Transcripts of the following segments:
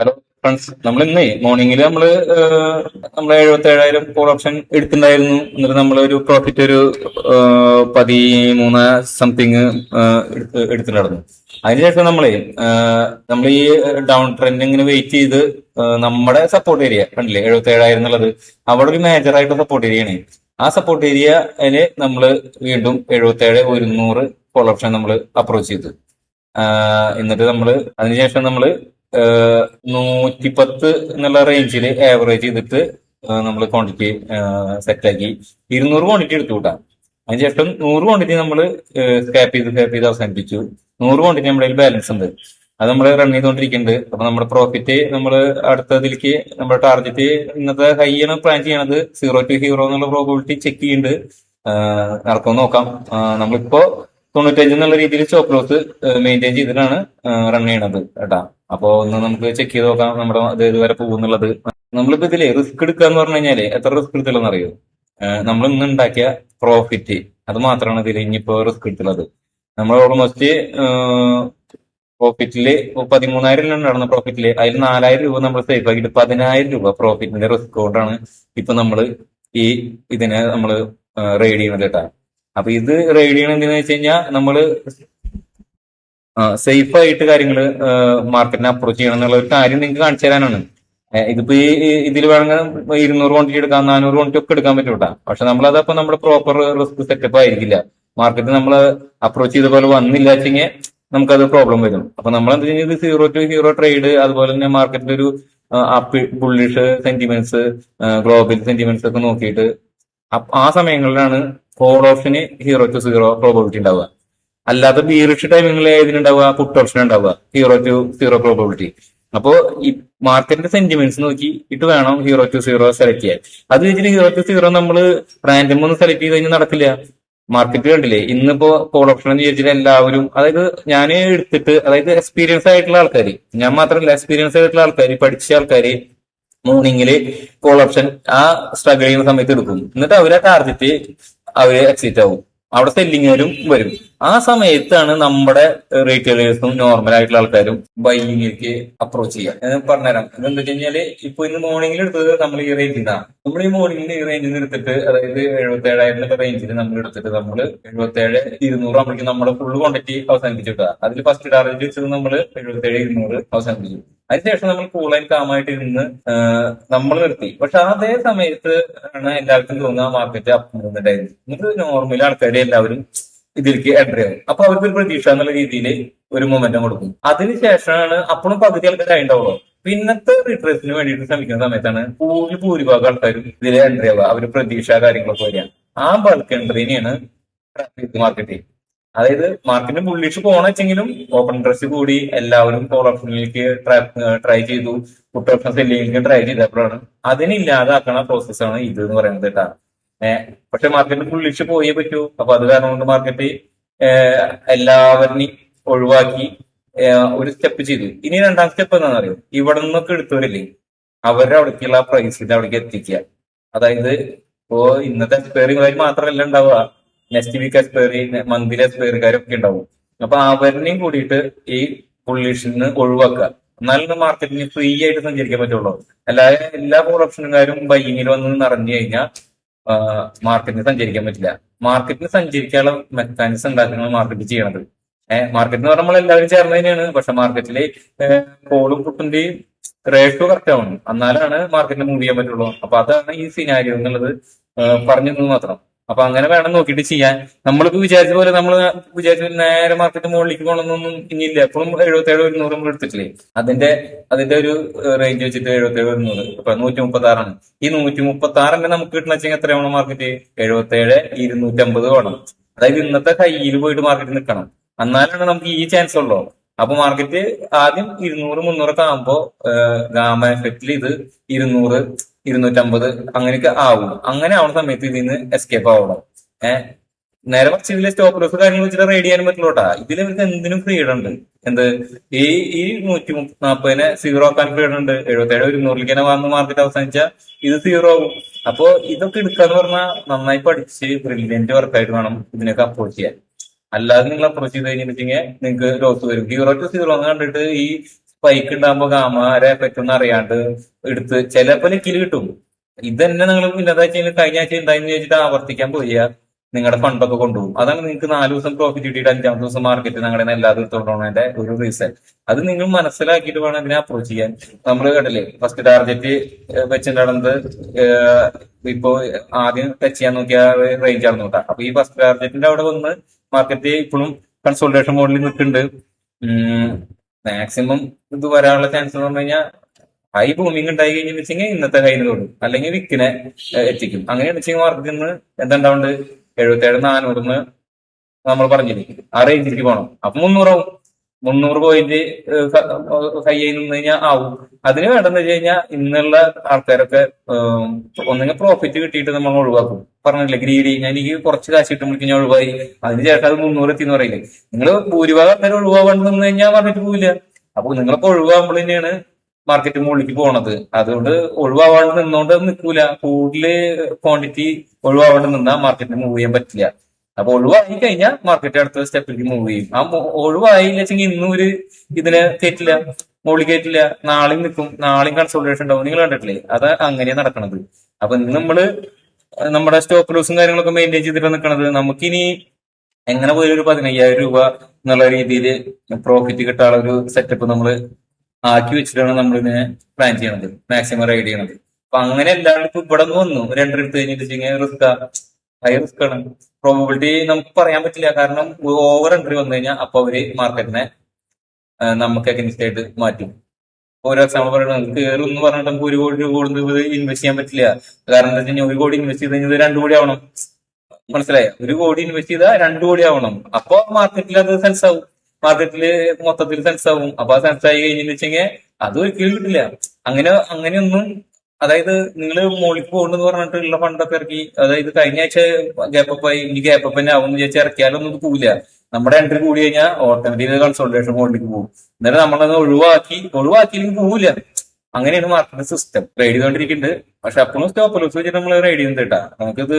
Hello friends, നമ്മൾ ഇന്നേ മോർണിംഗിൽ നമ്മൾ 77,000 കോൾ ഓപ്ഷൻ എടുത്തിട്ടുണ്ടായിരുന്നു. എന്നിട്ട് നമ്മൾ ഒരു പ്രോഫിറ്റ് ഒരു 13 സംതിങ് എടുത്തിട്ടുണ്ടായിരുന്നു. അതിനുശേഷം നമ്മൾ ഈ ഡൗൺ ട്രെൻഡ് ഇങ്ങനെ വെയിറ്റ് ചെയ്ത് നമ്മുടെ സപ്പോർട്ട് ഏരിയ കണ്ടില്ലേ, 77,000 എന്നുള്ളത് അവിടെ ഒരു മേജർ ആയിട്ട് സപ്പോർട്ട് ഏരിയയാണ്. ആ സപ്പോർട്ട് ഏരിയയില് നമ്മൾ വീണ്ടും 77,100 കോൾ ഓപ്ഷൻ നമ്മൾ അപ്രോച്ച് ചെയ്തു. എന്നിട്ട് അതിനുശേഷം നമ്മൾ 110 എന്നുള്ള റേഞ്ചിൽ ആവറേജ് ചെയ്തിട്ട് നമ്മൾ ക്വാണ്ടിറ്റി സെറ്റാക്കി 200 ക്വാണ്ടിറ്റി എടുത്തു കൂട്ടാം. അതിനുശേഷം 100 ക്വാണ്ടിറ്റി നമ്മൾ സ്കാപ്പ് ചെയ്ത് അവസാനിപ്പിച്ചു. 100 ക്വാണ്ടിറ്റി നമ്മുടെ കയ്യിൽ ബാലൻസ് ഉണ്ട്, അത് നമ്മൾ റൺ ചെയ്തുകൊണ്ടിരിക്കുന്നുണ്ട്. അപ്പൊ നമ്മുടെ പ്രോഫിറ്റ് നമ്മൾ അടുത്തതിലേക്ക് നമ്മുടെ ടാർഗറ്റ് ഇന്നത്തെ ഹൈ ആണ് പ്ലാൻ ചെയ്യണത്. 0 to ഹീറോ എന്നുള്ള പ്രോബിലിറ്റി ചെക്ക് ചെയ്യുന്നുണ്ട്, നടക്കുമെന്ന് നോക്കാം. നമ്മളിപ്പോ 95 എന്നുള്ള രീതിയിൽ സ്റ്റോപ്പ് ലോസ് മെയിൻറ്റെയിൻ ചെയ്തിട്ടാണ് റൺ ചെയ്യണത് കേട്ടാ. അപ്പൊ ഒന്ന് നമുക്ക് ചെക്ക് ചെയ്ത് നോക്കാം നമ്മുടെ അത് ഇതുവരെ പോകുന്നുള്ളത്. നമ്മളിപ്പോ ഇതില് റിസ്ക് എടുക്കുക എന്ന് പറഞ്ഞു കഴിഞ്ഞാല് എത്ര റിസ്ക് എടുത്തുള്ളതെന്ന് അറിയോ? നമ്മൾ ഇന്ന് ഉണ്ടാക്കിയ പ്രോഫിറ്റ് അത് മാത്രമാണ് ഇതിൽ ഇനിയിപ്പോ റിസ്ക് എടുത്തുള്ളത്. നമ്മൾ ഓൾമോസ്റ്റ് പ്രോഫിറ്റില് 13,000 നടന്ന പ്രോഫിറ്റില് അതിൽ 4,000 രൂപ നമ്മൾ സേഫ് ആക്കിയിട്ട് 10,000 രൂപ പ്രോഫിറ്റിന്റെ റിസ്ക് കൊണ്ടാണ് ഇപ്പൊ ഈ ഇതിനെ നമ്മൾ റെയ്ഡ് ചെയ്യുന്നത് കേട്ടാ. അപ്പൊ ഇത് റെയ്ഡ് ചെയ്യണം എന്തെന്ന് വെച്ച് കഴിഞ്ഞാൽ നമ്മള് സേഫ് ആയിട്ട് കാര്യങ്ങള് മാർക്കറ്റിനെ അപ്രോച്ച് ചെയ്യണം എന്നുള്ള ഒരു കാര്യം നിങ്ങൾക്ക് കാണിച്ചു തരാനാണ്. ഇതിപ്പോ ഇതിൽ വേണമെങ്കിൽ 200 ക്വാണ്ടിറ്റി എടുക്കാം, 400 ക്വാണ്ടിറ്റി ഒക്കെ എടുക്കാൻ പറ്റും കേട്ടാ. പക്ഷെ നമ്മളതപ്പോ നമ്മുടെ പ്രോപ്പർ റിസ്ക് സെറ്റപ്പ് ആയിരിക്കില്ല. മാർക്കറ്റ് നമ്മൾ അപ്രോച്ച് ചെയ്ത പോലെ വന്നില്ല വെച്ചെങ്കിൽ നമുക്കത് പ്രോബ്ലം വരും. അപ്പൊ നമ്മൾ എന്താ ചെയ്യുന്നത്, 0 to ഹീറോ ട്രേഡ്, അതുപോലെ തന്നെ മാർക്കറ്റിൽ ഒരു ബുള്ളിഷ് സെന്റിമെന്റ്സ്, ഗ്ലോബൽ സെന്റിമെന്റ്സ് ഒക്കെ നോക്കിയിട്ട് ആ സമയങ്ങളിലാണ് call option 0 to zero probability ഉണ്ടാവുക. അല്ലാത്ത ബീറിഷ് ടൈമിങ്ങിൽ ഏതിനുണ്ടാവുക, പുട്ട് ഓപ്ഷൻ ഉണ്ടാവുക 0 to സീറോ പ്രോബിലിറ്റി. അപ്പോ ഈ മാർക്കറ്റിന്റെ സെന്റിമെന്റ്സ് നോക്കി ഇട്ട് വേണം 0 to സീറോ സെലക്ട് ചെയ്യാൻ. അത് വെച്ചിട്ട് 0 to സീറോ നമ്മൾ റാൻഡം ഒന്ന് സെലക്ട് ചെയ്ത് കഴിഞ്ഞാൽ നടക്കില്ല. മാർക്കറ്റ് കണ്ടില്ലേ, ഇന്നിപ്പോ കോൾ ഓപ്ഷൻ എന്ന് വിചാരിച്ചിട്ട് എല്ലാവരും, അതായത് ഞാൻ എടുത്തിട്ട്, അതായത് എക്സ്പീരിയൻസ് ആയിട്ടുള്ള ആൾക്കാർ, ഞാൻ മാത്രമല്ല എക്സ്പീരിയൻസ് ആയിട്ടുള്ള ആൾക്കാർ, പഠിച്ച ആൾക്കാര് മോർണിംഗില് കോൾ ഓപ്ഷൻ ആ സ്ട്രഗിൾ ചെയ്യുന്ന സമയത്ത് എടുക്കും. എന്നിട്ട് അവരെ ടാർഗറ്റ് അവര് എക്സിറ്റ് ആവും, അവിടെ സെല്ലിങ്ങുകാരും വരും. ആ സമയത്താണ് നമ്മുടെ റീറ്റെയിലേഴ്സും നോർമൽ ആയിട്ടുള്ള ആൾക്കാരും ബൈയിങ്ങിലേക്ക് അപ്രോച്ച് ചെയ്യുക. ഞാൻ പറഞ്ഞുതരാം. ഇതെന്താ വെച്ച് കഴിഞ്ഞാല്, ഇപ്പൊ ഇന്ന് മോർണിംഗിൽ എടുത്തത് നമ്മൾ ഈ റേഞ്ചിലാണ്. നമ്മൾ ഈ മോർണിംഗിൽ ഈ റേഞ്ചിൽ നിന്ന് എടുത്തിട്ട്, അതായത് 77,000 റേഞ്ചിൽ നമ്മൾ എടുത്തിട്ട് 77,200 ആകുമ്പോഴേക്കും നമ്മുടെ ഫുൾ ക്വാണ്ടിറ്റി അവസാനിപ്പിച്ചു കിട്ടുക. അതിൽ ഫസ്റ്റ് ടാർഗറ്റ് വെച്ചത് നമ്മൾ 77,200 അവസാനിപ്പിച്ചു. അതിനുശേഷം നമ്മൾ കൂൾ ആൻഡ് കാമായിട്ട് ഇരുന്ന് നമ്മൾ നിർത്തി. പക്ഷെ അതേ സമയത്ത് ആണ് എല്ലാവർക്കും തോന്നുക മാർക്കറ്റ് അപ്പ് മൂവ്മെന്റ്. എന്നിട്ട് നോർമൽ ആൾക്കാർ എല്ലാവരും ഇതിലേക്ക് എൻട്രി ആവും. അപ്പൊ അവർക്ക് ഒരു പ്രതീക്ഷ എന്നുള്ള രീതിയിൽ ഒരു മൊമെന്റം കൊടുക്കും. അതിനുശേഷമാണ് അപ്പോഴും പകുതി ആൾക്കാർ ഉണ്ടാവുള്ളൂ. പിന്നത്തെ റിട്രേസിന് വേണ്ടിയിട്ട് ശ്രമിക്കുന്ന സമയത്താണ് ഭൂരിഭാഗം ആൾക്കാരും ഇതിൽ എൻട്രി ആവുക. അവർ പ്രതീക്ഷ കാര്യങ്ങളൊക്കെ വരിക. ആ ബൾക്ക് എൻട്രീനെയാണ് മാർക്കറ്റ്. അതായത് മാർക്കറ്റിന് ബുള്ളിഷ് പോകണം വെച്ചെങ്കിലും ഓപ്പൺ ഇൻട്രസ്റ്റ് കൂടി എല്ലാവരും കോൾ ഓപ്ഷനിലേക്ക് ട്രൈ ചെയ്തു, പുട്ട് ഓപ്ഷൻ സെല്ലിംഗിലേക്ക് ട്രൈ ചെയ്തപ്പോഴാണ് അതിനില്ലാതാക്കണ പ്രോസസ്സാണ് ഇത് എന്ന് പറയുന്നത് കേട്ടാ. പക്ഷെ മാർക്കറ്റിന് ബുള്ളിഷ് പോയേ പറ്റൂ. അപ്പൊ അത് കാരണം കൊണ്ട് മാർക്കറ്റ് എല്ലാവരെയും ഒഴിവാക്കി ഒരു സ്റ്റെപ്പ് ചെയ്തു. ഇനി രണ്ടാം സ്റ്റെപ്പ് എന്താണെന്ന് അറിയോ? ഇവിടെ നിന്നൊക്കെ എടുത്തവരില്ലേ, അവരുടെ അവിടേക്കുള്ള പ്രൈസിന്റെ അവിടേക്ക് എത്തിക്കുക. അതായത് ഇപ്പോ ഇന്നത്തെ എക്സ്പയറി മാത്രമല്ല ഉണ്ടാവുക, നെക്സ്റ്റ് വീക്ക് എക്സ്പയറി, മന്ത്ലി എക്സ്പയറിക്കാരൊക്കെ ഉണ്ടാവും. അപ്പൊ അവരിനെയും കൂടിയിട്ട് ഈ ബുള്ളിഷിന്ന് ഒഴിവാക്കുക. എന്നാലും മാർക്കറ്റിന് ഫ്രീ ആയിട്ട് സഞ്ചരിക്കാൻ പറ്റുള്ളൂ. എല്ലാ കോൾ ഓപ്ഷനുകാരും ബൈയിങ്ങിൽ വന്ന് നിറഞ്ഞു കഴിഞ്ഞാൽ മാർക്കറ്റിന് സഞ്ചരിക്കാൻ പറ്റില്ല. മാർക്കറ്റിന് സഞ്ചരിക്കാനുള്ള മെക്കാനിസം ഉണ്ടാക്കുന്നത് മാർക്കറ്റ് ചെയ്യണത്. മാർക്കറ്റ് എന്ന് പറഞ്ഞാൽ നമ്മൾ എല്ലാവരും ചേർന്ന് തന്നെയാണ്. പക്ഷെ മാർക്കറ്റില് കോളും പുട്ടിന്റെയും റേഷ്യോ കറക്റ്റ് ആവണം, എന്നാലാണ് മാർക്കറ്റിന് മൂവ് ചെയ്യാൻ പറ്റുള്ളൂ. അപ്പൊ അതാണ് ഈ സിനാരിയോ എന്നുള്ളത് പറഞ്ഞു മാത്രം. അപ്പൊ അങ്ങനെ വേണം നോക്കിയിട്ട് ചെയ്യാൻ. നമ്മളിപ്പോ വിചാരിച്ച പോലെ നേരെ മാർക്കറ്റ് മുകളിലേക്ക് പോകണമെന്നൊന്നും ഇനിയില്ല. എപ്പോഴും 77,100 നമ്മൾ എടുത്തിട്ടില്ലേ, അതിന്റെ ഒരു റേഞ്ച് വെച്ചിട്ട് 77,100 ഇപ്പൊ 136 ഈ 136 നമുക്ക് കിട്ടണ വെച്ചാൽ എത്രയാണ് മാർക്കറ്റ്? 77,250 വേണം. അതായത് ഇന്നത്തെ കയ്യിൽ പോയിട്ട് മാർക്കറ്റ് നിൽക്കണം, എന്നാലാണ് നമുക്ക് ഈ ചാൻസ് ഉള്ളൂ. അപ്പൊ മാർക്കറ്റ് ആദ്യം 200, 300 ആകുമ്പോ ഗാമ എഫക്റ്റിൽ ഇത് 200, 250 അങ്ങനെയൊക്കെ ആവും. അങ്ങനെ ആവുന്ന സമയത്ത് ഇതിൽ നിന്ന് എസ്കേപ്പ് ആവണം. നേരെ മറിച്ച് ഇതിലെ സ്റ്റോപ്പ് ലോസ് കാര്യങ്ങൾ വെച്ചിട്ട് റെഡി ചെയ്യാനും പറ്റുള്ളൂട്ടാ. ഇതിൽ ഇവർക്ക് എന്തിനും ഫ്രീഡം ഉണ്ട്. എന്ത് ഈ 140 സീറോ ആക്കാൻ ഫ്രീഡം ഉണ്ട്. 77,100 വന്ന് മാർക്കറ്റ് അവസാനിച്ചാൽ ഇത് സീറോ ആവും. അപ്പോ ഇതൊക്കെ എടുക്കാന്ന് പറഞ്ഞാൽ നന്നായി പഠിച്ച് ബ്രില്യന്റ് വർക്കായിട്ട് വേണം ഇതിനൊക്കെ അപ്രോച്ച് ചെയ്യാൻ. അല്ലാതെ നിങ്ങൾ അപ്രോച്ച് ചെയ്ത് കഴിഞ്ഞിട്ടുണ്ടെങ്കിൽ നിങ്ങൾക്ക് ലോസ് വരും. 0 to സീറോ എന്ന് കണ്ടിട്ട് ഈ സ്പൈക്ക് ഉണ്ടാകുമ്പോ ഗാമാരെ പറ്റുന്ന അറിയാണ്ട് എടുത്ത് ചിലപ്പോ നെക്കില് കിട്ടും. ഇതന്നെ നിങ്ങൾ ഇന്നതാഴ്ച കഴിഞ്ഞ ആഴ്ച ഉണ്ടായെന്ന് ചോദിച്ചിട്ട് ആവർത്തിക്കാൻ പോയാ നിങ്ങളുടെ ഫണ്ടൊക്കെ കൊണ്ടുപോകും. അതാണ് നിങ്ങൾക്ക് 4 ദിവസം പ്രോഫിറ്റ് കിട്ടിയിട്ട് 5-ാമത്തെ ദിവസം മാർക്കറ്റ് നിങ്ങളുടെ എല്ലാ ദിവസത്തോടെ ഒരു റീസൺ. അത് നിങ്ങൾ മനസ്സിലാക്കിയിട്ട് വേണം ഇതിനെ അപ്രോച്ച് ചെയ്യാൻ. നമ്മൾ കണ്ടില്ലേ ഫസ്റ്റ് ടാർഗറ്റ് വെച്ചിട്ടുണ്ടാകുന്നത് ഇപ്പോ ആദ്യം ടച്ച് ചെയ്യാൻ നോക്കിയ റേഞ്ച് ആണ് നോക്കാം. അപ്പൊ ഈ ഫസ്റ്റ് ടാർഗറ്റിന്റെ അവിടെ വന്ന് മാർക്കറ്റ് ഇപ്പോഴും കൺസോൾട്ടേഷൻ മോഡലിൽ നിൽക്കുന്നുണ്ട്. മാക്സിമം ഇത് വരാനുള്ള ചാൻസ് എന്ന് പറഞ്ഞു കഴിഞ്ഞാൽ ഹൈ ബൂമിങ് ഉണ്ടായി കഴിഞ്ഞെന്ന് വെച്ചെങ്കിൽ ഇന്നത്തെ കയ്യിൽ തൊടും, അല്ലെങ്കിൽ വിക്കിനെ എത്തിക്കും. അങ്ങനെയാണ് വെച്ചെങ്കിൽ മാർക്കറ്റിൽ നിന്ന് എന്താണ്ടാവുണ്ട് 77,400 നമ്മൾ പറഞ്ഞിരിക്കും ആ റേഞ്ചിലേക്ക് പോകണം. അപ്പൊ 300 ആവും. 300 പോയിന്റ് ഹൈ ആയി നിന്ന് കഴിഞ്ഞാൽ ആവും. അതിന് വേണ്ടെന്ന് വെച്ച് കഴിഞ്ഞാൽ ഇന്നുള്ള ആൾക്കാരൊക്കെ ഒന്നെങ്കിൽ പ്രോഫിറ്റ് കിട്ടിയിട്ട് നമ്മൾ ഒഴിവാക്കും. പറഞ്ഞില്ലേ ഗ്രീഡി, ഞാൻ എനിക്ക് കുറച്ച് കാശ് കിട്ടുമ്പോഴേക്കും ഞാൻ ഒഴിവായി, അതിന് ചേട്ടൻ അത് 300 എത്തിന്ന് പറയില്ലേ. നിങ്ങൾ ഭൂരിഭാഗം ആൾക്കാർ ഒഴിവാകാണ്ട് നിന്ന് കഴിഞ്ഞാൽ പറഞ്ഞിട്ട് പോവില്ല. അപ്പൊ നിങ്ങളിപ്പോ ഒഴിവാകുമ്പോൾ തന്നെയാണ് മാർക്കറ്റ് മുകളിലേക്ക് പോണത്. അതുകൊണ്ട് ഒഴിവാവാണ്ട് നിന്നോണ്ട് നിൽക്കൂല. കൂടുതല് ക്വാണ്ടിറ്റി ഒഴിവാവാണ്ട് നിന്നാൽ മാർക്കറ്റിന് മൂവ് ചെയ്യാൻ പറ്റില്ല. അപ്പൊ ഒഴിവായി കഴിഞ്ഞാൽ മാർക്കറ്റ് അടുത്ത സ്റ്റെപ്പിലേക്ക് മൂവ് ചെയ്യും. ആ ഒഴിവായില്ല വെച്ചെങ്കിൽ ഇന്നും ഒരു ഇതിനെ കയറ്റില്ല, മുകളിൽ കയറ്റില്ല, നാളെയും നിൽക്കും, നാളെയും കൺസോൾട്ടേഷൻ ഉണ്ടാവും. നിങ്ങൾ കണ്ടിട്ടില്ലേ? അത് അങ്ങനെയാണ് നടക്കണത്. അപ്പൊ ഇന്ന് നമ്മള് നമ്മുടെ സ്റ്റോപ്പ് ലോസും കാര്യങ്ങളൊക്കെ മെയിൻറ്റെയിൻ ചെയ്തിട്ട് നിൽക്കണത്. നമുക്കിനി എങ്ങനെ പോയാലും ഒരു 15,000 രൂപ എന്നുള്ള രീതിയിൽ പ്രോഫിറ്റ് കിട്ടാനുള്ള ഒരു സെറ്റപ്പ് നമ്മൾ ആക്കി വെച്ചിട്ടാണ് നമ്മളിതിനെ പ്ലാൻ ചെയ്യണത്, മാക്സിമം റൈഡ് ചെയ്യണത്. അപ്പൊ അങ്ങനെ എല്ലാവരും ഇപ്പൊ ഇവിടെ നിന്ന് വന്നു 2 എടുത്ത് കഴിഞ്ഞിട്ട് റിസ്ക്, ഹൈ റിസ്ക് ആണ്. പ്രോബിലിറ്റി നമുക്ക് പറയാൻ പറ്റില്ല. കാരണം ഓവർ എൻട്രി വന്നു കഴിഞ്ഞാൽ അപ്പൊ അവര് മാർക്കറ്റിനെ നമുക്ക് അഗൻസ്റ്റ് ആയിട്ട് മാറ്റും. ഓരോ എക്സാമ്പിൾ പറയുന്നത് നമുക്ക് കയറും എന്ന് പറഞ്ഞിട്ട് നമുക്ക് 1 കോടി രൂപ കൊണ്ട് ഇൻവെസ്റ്റ് ചെയ്യാൻ പറ്റില്ല. കാരണം എന്താ വെച്ച് കഴിഞ്ഞാൽ 1 കോടി ഇൻവെസ്റ്റ് ചെയ്ത് കഴിഞ്ഞാൽ 2 കോടി ആവണം. മനസ്സിലായോ? 1 കോടി ഇൻവെസ്റ്റ് ചെയ്താൽ 2 കോടി ആവണം. അപ്പൊ മാർക്കറ്റിൽ അത് സെൻസ് ആവും, മാർക്കറ്റില് മൊത്തത്തിൽ സെൻസ് ആവും. അപ്പൊ ആ സെൻസ് ആയി കഴിഞ്ഞെന്ന് വെച്ചെങ്കിൽ അത് ഒരിക്കലും കിട്ടില്ല. അങ്ങനെയൊന്നും, അതായത് നിങ്ങൾ മുകളിൽ പോകുന്നെന്ന് പറഞ്ഞിട്ടുള്ള ഫണ്ടൊക്കെ ഇറക്കി, അതായത് കഴിഞ്ഞ ആഴ്ച ഗ്യാപ്പപ്പായി ഇനി ഗ്യാപ്പപ്പ് തന്നെ ആവും എന്ന് വിചാരിച്ചാൽ ഇറക്കിയാലൊന്നും ഇത് പോവില്ല. നമ്മുടെ എൻട്രി കൂടി കഴിഞ്ഞാൽ ഓട്ടോമാറ്റിക് കൺസോൾട്ടേഷൻ മോഡിലേക്ക് പോകും. എന്നിട്ട് നമ്മളത് ഒഴിവാക്കിയില്ലെങ്കിൽ പോവില്ല. അങ്ങനെയാണ് മാർക്കറ്റ് സിസ്റ്റം. റൈഡ് ചെയ്തോണ്ടിരിക്കുന്നുണ്ട്. പക്ഷെ അപ്പോഴും സ്റ്റോപ്പ് ലോസ് വെച്ചിട്ട് നമ്മൾ റൈഡ് ചെയ്യുന്നത് കേട്ടാ. നമുക്കിത്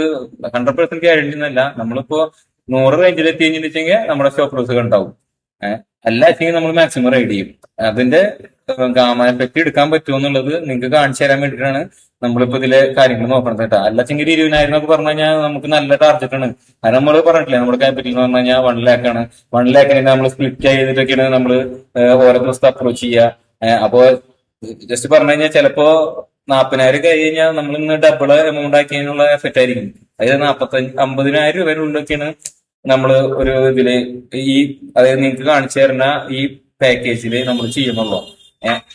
100% ഗ്യാരണ്ടി ഒന്നല്ല. നമ്മളിപ്പോ 100 റേഞ്ചിൽ എത്തി കഴിഞ്ഞിട്ടുണ്ടെങ്കിൽ നമ്മുടെ സ്റ്റോപ്പ് ലോസ് ഉണ്ടാവും. അല്ല വെച്ചെങ്കിൽ നമ്മൾ മാക്സിമം റൈഡ് ചെയ്യും. അതിന്റെ ഗാമ എഫക്ട് എടുക്കാൻ പറ്റുമോ എന്നുള്ളത് നിങ്ങൾക്ക് കാണിച്ചു തരാൻ വേണ്ടിയിട്ടാണ് നമ്മളിപ്പോ ഇതിലെ കാര്യങ്ങൾ നോക്കണത് കേട്ടോ. അല്ലച്ചെങ്കിൽ 20,000 എന്നൊക്കെ പറഞ്ഞു കഴിഞ്ഞാൽ നമുക്ക് നല്ല ടാർഗറ്റ് ആണ്. അത് നമ്മൾ പറഞ്ഞിട്ടില്ല, നമ്മുടെ ക്യാപിറ്റൽ എന്ന് പറഞ്ഞു കഴിഞ്ഞാൽ 1 lakh ആണ്. 1 lakhനെ നമ്മൾ സ്പ്ലിറ്റ് ചെയ്തിട്ടൊക്കെയാണ് നമ്മൾ ഓരോ ദിവസത്തെ അപ്രോച്ച് ചെയ്യുക. അപ്പോ ജസ്റ്റ് പറഞ്ഞു കഴിഞ്ഞാൽ ചിലപ്പോ 40,000 കഴിഞ്ഞ് കഴിഞ്ഞാൽ നമ്മൾ ഇന്ന് ഡബിൾ എമൗണ്ട് ആക്കിയതിനുള്ള എഫക്റ്റ് ആയിരിക്കും. അതായത് 50,000 രൂപയിലുള്ളൊക്കെയാണ് നമ്മള് ഒരു ഇതില് ഈ, അതായത് നിങ്ങൾക്ക് കാണിച്ചു തരുന്ന ഈ പാക്കേജിൽ നമ്മൾ ചെയ്യുന്നുള്ളൂ.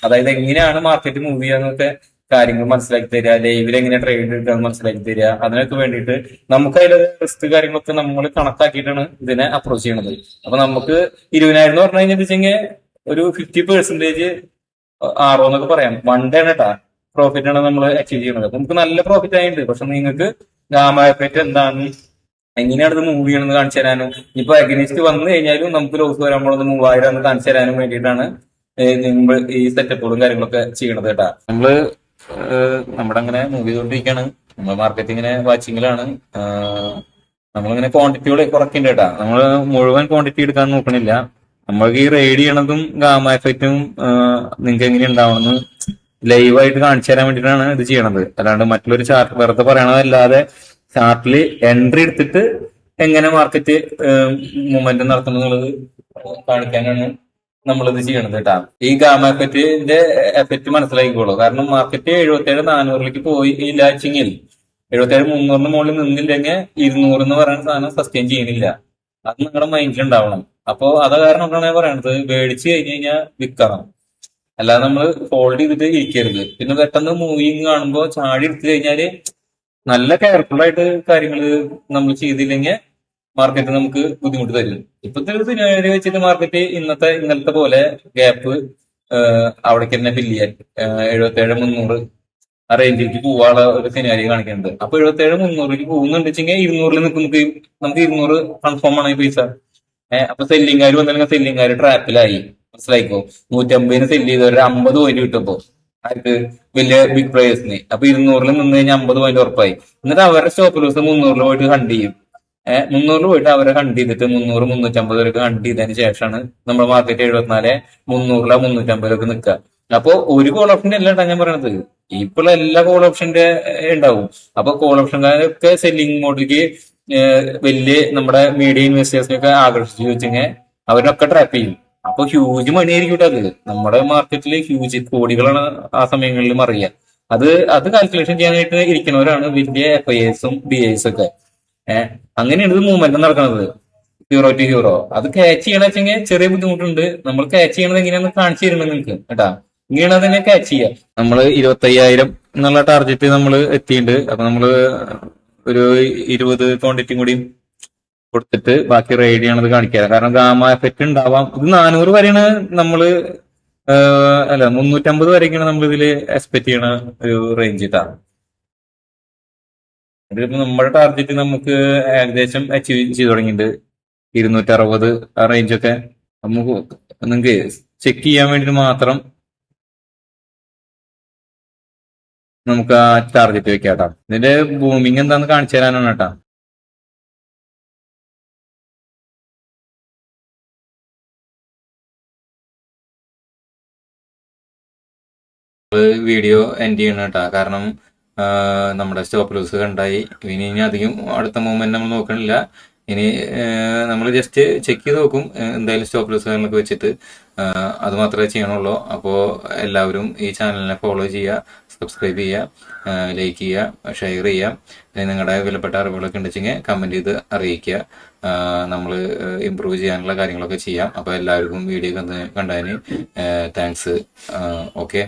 അതായത് എങ്ങനെയാണ് മാർക്കറ്റ് മൂവ് ചെയ്യാന്നൊക്കെ കാര്യങ്ങൾ മനസ്സിലാക്കി തരിക, ലൈവിൽ എങ്ങനെ ട്രേഡ് എടുക്കാന്ന് മനസ്സിലാക്കി തരിക. അതിനൊക്കെ വേണ്ടിയിട്ട് നമുക്ക് അതിലെ റിസ്ക് കാര്യങ്ങളൊക്കെ നമ്മൾ കണക്കാക്കിയിട്ടാണ് ഇതിനെ അപ്രോച്ച് ചെയ്യണത്. അപ്പൊ നമുക്ക് 20,000 എന്ന് പറഞ്ഞു കഴിഞ്ഞാൽ വെച്ചെങ്കിൽ ഒരു 50% ആറോ എന്നൊക്കെ പറയാം. 1 day ആണ് കേട്ടാ പ്രോഫിറ്റ് ആണ് നമ്മൾ അച്ചീവ് ചെയ്യുന്നത്. അപ്പൊ നമുക്ക് നല്ല പ്രോഫിറ്റ് ആയിട്ടുണ്ട്. പക്ഷെ നിങ്ങൾക്ക് ഗാമ എഫക്ട് എന്താണ്, എങ്ങനെയാണ് ഇത് മൂവ് ചെയ്യണമെന്ന് കാണിച്ചു തരാനും, ഇപ്പൊ അഗനിസ്റ്റ് വന്നു കഴിഞ്ഞാലും നമുക്ക് ലോസ് വരുമ്പോൾ 3,000 എന്ന് കാണിച്ചു തരാനും വേണ്ടിയിട്ടാണ് നിങ്ങൾ ഈ സെറ്റപ്പുകളും കാര്യങ്ങളൊക്കെ ചെയ്യണത് കേട്ടാ. നമ്മുടെ അങ്ങനെ മൂവ് ചെയ്തോണ്ടിരിക്കുകയാണ്. നമ്മൾ മാർക്കറ്റിങ്ങിനെ വാച്ചിങ്ങിലാണ്. നമ്മളിങ്ങനെ ക്വാണ്ടിറ്റിയോടെ കുറയ്ക്കുന്നുണ്ട് കേട്ടാ. നമ്മൾ മുഴുവൻ ക്വാണ്ടിറ്റി എടുക്കാൻ നോക്കണില്ല. നമ്മൾക്ക് ഈ റൈഡ് ചെയ്യണതും ഗാമ എഫക്റ്റും നിങ്ങൾക്ക് എങ്ങനെ ഉണ്ടാവണമെന്ന് ലൈവായിട്ട് കാണിച്ചു തരാൻ വേണ്ടിയിട്ടാണ് ഇത് ചെയ്യണത്. അല്ലാണ്ട് മറ്റുള്ളൊരു ചാർട്ട് വെറുതെ പറയണതല്ലാതെ ചാർട്ടിൽ എൻട്രി എടുത്തിട്ട് എങ്ങനെ മാർക്കറ്റ് മൂവ്മെന്റ് നടത്തുന്നത് കാണിക്കാനാണ് നമ്മളിത് ചെയ്യണത് കേട്ടാ. ഈ ഗാമ എഫക്റ്റിന്റെ എഫക്റ്റ് മനസ്സിലാക്കിക്കോളൂ. കാരണം മാർക്കറ്റ് 77,400 പോയി ഇല്ലാച്ചെങ്കിൽ 77,300 മുകളിൽ നിന്നില്ലെങ്കിൽ 200 എന്ന് പറയുന്ന സാധനം സസ്റ്റെയിൻ ചെയ്യുന്നില്ല. അത് നിങ്ങളുടെ മൈൻഡിൽ ഉണ്ടാവണം. അപ്പോ അത് കാരണം കൊണ്ടാണ് പറയണത്, മേടിച്ച് കഴിഞ്ഞ് കഴിഞ്ഞാൽ വിൽക്കണം, അല്ലാതെ നമ്മൾ ഹോൾഡ് ചെയ്തിട്ട് ഇരിക്കരുത്. പിന്നെ പെട്ടെന്ന് മൂവിങ് കാണുമ്പോൾ ചാടി എടുത്തു കഴിഞ്ഞാല് നല്ല കെയർഫുൾ ആയിട്ട് കാര്യങ്ങൾ നമ്മൾ ചെയ്തില്ലെങ്കിൽ മാർക്കറ്റ് നമുക്ക് ബുദ്ധിമുട്ട് തരും. ഇപ്പോഴത്തെ ഒരു സിനാരി വെച്ചിട്ട് മാർക്കറ്റ് ഇന്നലത്തെ പോലെ ഗ്യാപ്പ് അവിടേക്ക് തന്നെ ഫില്ല് ചെയ്യാൻ 77,300 ആ റേഞ്ചിലേക്ക് പോവാനുള്ള ഒരു സിനാരി കാണിക്കുന്നുണ്ട്. അപ്പൊ 77,300 പോകുന്നുണ്ട് വെച്ചെങ്കിൽ 200 നമുക്ക് 200 കൺഫേം ആണ് ഈ പൈസ. അപ്പൊ സെല്ലിംഗുകാർ വന്നില്ലെങ്കിൽ സെല്ലിംഗുകാർ ട്രാപ്പിലായി. മനസ്സിലായിക്കോ? 150 സെല്ല് ചെയ്ത് ഒരു 50 പോയിന്റ് കിട്ടുമ്പോ ആർക്ക് വലിയ ബിഗ് പ്ലേയേഴ്സിന്. അപ്പൊ 200 നിന്ന് കഴിഞ്ഞാൽ 50 പോയിന്റ് ഉറപ്പായി. എന്നിട്ട് അവരുടെ സ്റ്റോപ്പ് ലോസ് 300 പോയിട്ട് ഹണ്ട് ചെയ്യും. 300 പോയിട്ട് അവരെ ഹണ്ട് ചെയ്തിട്ട് 300-350 വരെയൊക്കെ ഹണ്ട് ചെയ്തതിന് ശേഷമാണ് നമ്മുടെ മാർക്കറ്റ് 74 300 350 നിൽക്കുക. അപ്പൊ ഒരു കോൾ ഓപ്ഷന്റെ അല്ല ഞാൻ പറയണത്, ഇപ്പോൾ എല്ലാ കോൾ ഓപ്ഷന്റെ ഉണ്ടാവും. അപ്പൊ കോൾ ഓപ്ഷൻകാരൊക്കെ സെല്ലിംഗ് മോഡിലേക്ക് വലിയ നമ്മുടെ മീഡിയ ഇൻവെസ്റ്റേഴ്സിനൊക്കെ ആകർഷിച്ചു വെച്ചെങ്കിൽ അവരൊക്കെ ട്രാപ്പ് ചെയ്യും. അപ്പൊ ഹ്യൂജ് മണി ആയിരിക്കും അത്. നമ്മുടെ മാർക്കറ്റിൽ ഹ്യൂജ് കോടികളാണ് ആ സമയങ്ങളിൽ മറിയുക. അത് അത് കാൽക്കുലേഷൻ ചെയ്യാനായിട്ട് ഇരിക്കുന്നവരാണ് വലിയ FIAസും BIS ഒക്കെ. ഏഹ് അങ്ങനെയാണ് ഇത് മൂവ്മെന്റ് നടക്കുന്നത്, ഹീറോ ടു ഹീറോ. അത് ക്യാച്ച് ചെയ്യണ വെച്ചെങ്കിൽ ചെറിയ ബുദ്ധിമുട്ടുണ്ട്. നമ്മൾ ക്യാച്ച് ചെയ്യണത് എങ്ങനെയാണെന്ന് കാണിച്ചു തരുന്നത് നിങ്ങൾക്ക് കേട്ടാ. ഇങ്ങനെയാണ് അതിനെ ക്യാച്ച് ചെയ്യുക. നമ്മൾ 25,000 എന്നുള്ള ടാർഗറ്റ് നമ്മൾ എത്തിയിട്ടുണ്ട്. അപ്പൊ നമ്മള് ഒരു 20 ക്വാണ്ടിറ്റി കൂടി കൊടുത്തിട്ട് ബാക്കി റൈഡ് ചെയ്യണത് കാണിക്കാം. കാരണം ഗാമ എഫക്റ്റ് ഉണ്ടാവാം. ഇത് 400 വരെയാണ് നമ്മള് അല്ല 350 വരെയൊക്കെയാണ് നമ്മൾ ഇതില് എക്സ്പെക്ട് ചെയ്യണ ഒരു റേഞ്ച് ഇതാണ്. ഇതിപ്പോ നമ്മുടെ ടാർഗറ്റ് നമുക്ക് ഏകദേശം അച്ചീവ് ചെയ്ത് തുടങ്ങിയിട്ടുണ്ട്. 260 ആ റേഞ്ചൊക്കെ നമുക്ക് നിങ്ങൾക്ക് ചെക്ക് ചെയ്യാൻ വേണ്ടി മാത്രം നമുക്ക് ആ ടാർഗറ്റ് വെക്കാം കേട്ടോ. ഇതിന്റെ ബൂമിങ് എന്താന്ന് കാണിച്ചു തരാനാണ് കേട്ടോ. വീഡിയോ എൻഡ് ചെയ്യണം കേട്ടോ. കാരണം നമ്മുടെ സ്റ്റോപ്പ് ലോസ് കണ്ടായി. ഇനി അധികം അടുത്ത മൂവ്മെന്റ് നമ്മൾ നോക്കണില്ല. ഇനി നമ്മൾ ജസ്റ്റ് ചെക്ക് ചെയ്ത് നോക്കും എന്തായാലും സ്റ്റോപ്പ് ലോസ് കാര്യങ്ങളൊക്കെ വെച്ചിട്ട്. അത് മാത്രമേ ചെയ്യണുള്ളൂ. അപ്പോൾ എല്ലാവരും ഈ ചാനലിനെ ഫോളോ ചെയ്യുക, സബ്സ്ക്രൈബ് ചെയ്യുക, ലൈക്ക് ചെയ്യുക, ഷെയർ ചെയ്യുക. നിങ്ങളുടെ വിലപ്പെട്ട അറിവുകളൊക്കെ ഉണ്ടെച്ചെങ്കിൽ കമന്റ് ചെയ്ത് അറിയിക്കുക. നമ്മൾ ഇമ്പ്രൂവ് ചെയ്യാനുള്ള കാര്യങ്ങളൊക്കെ ചെയ്യാം. അപ്പോൾ എല്ലാവർക്കും വീഡിയോ കണ്ടതിന് താങ്ക്സ്. ഓക്കെ.